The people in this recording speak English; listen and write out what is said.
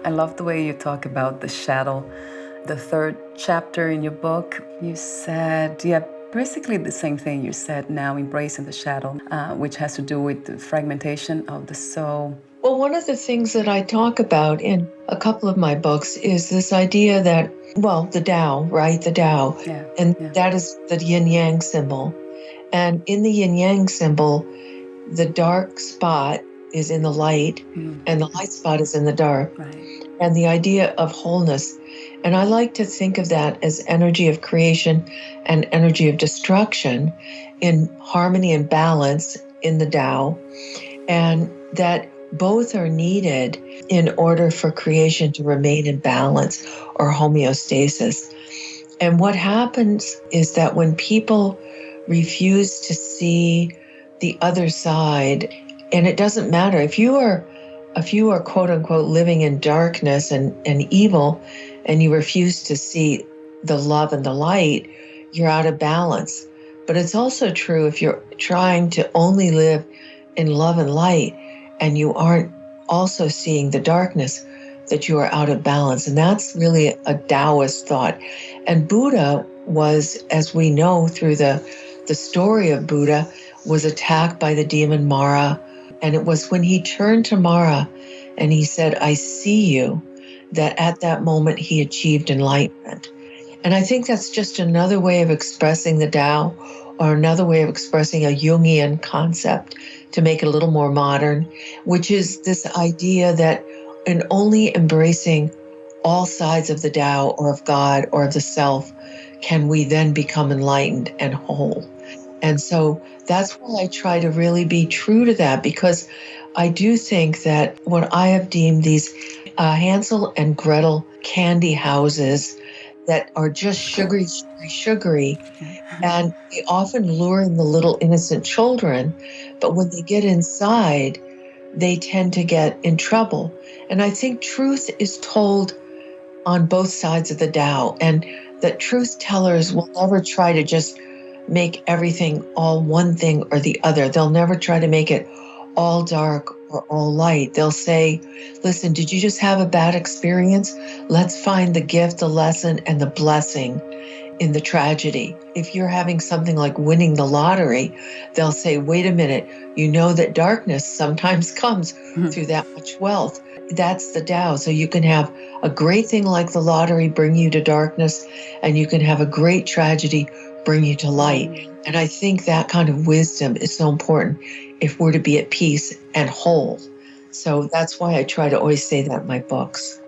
I love the way you talk about the shadow. The third chapter in your book, you said, basically the same thing you said now, embracing the shadow, which has to do with the fragmentation of the soul. Well, one of the things that I talk about in a couple of my books is this idea that, the Tao, right? The Tao. That is the yin-yang symbol. And in the yin-yang symbol, the dark spot is in the light, and the light spot is in the dark. Right. And the idea of wholeness. And I like to think of that as energy of creation and energy of destruction in harmony and balance in the Tao. And that both are needed in order for creation to remain in balance or homeostasis. And what happens is that when people refuse to see the other side, and it doesn't matter if you are quote unquote living in darkness and evil, and you refuse to see the love and the light, you're out of balance. But it's also true if you're trying to only live in love and light and you aren't also seeing the darkness, that you are out of balance. And that's really a Taoist thought. And Buddha was, as we know through the story of Buddha, was attacked by the demon Mara. And it was when he turned to Mara and he said, "I see you," that at that moment he achieved enlightenment. And I think that's just another way of expressing the Tao, or another way of expressing a Jungian concept to make it a little more modern, which is this idea that in only embracing all sides of the Tao or of God or of the self can we then become enlightened and whole. And so that's why I try to really be true to that, because I do think that what I have deemed these Hansel and Gretel candy houses that are just sugary, and they often lure in the little innocent children, but when they get inside, they tend to get in trouble. And I think truth is told on both sides of the Tao, and that truth tellers will never try to just make everything all one thing or the other. They'll never try to make it all dark or all light. They'll say, listen, did you just have a bad experience? Let's find the gift, the lesson, and the blessing in the tragedy. If you're having something like winning the lottery, they'll say, wait a minute, you know that darkness sometimes comes through that much wealth. That's the Tao. So you can have a great thing like the lottery bring you to darkness, and you can have a great tragedy bring you to light. And I think that kind of wisdom is so important if we're to be at peace and whole. So that's why I try to always say that in my books.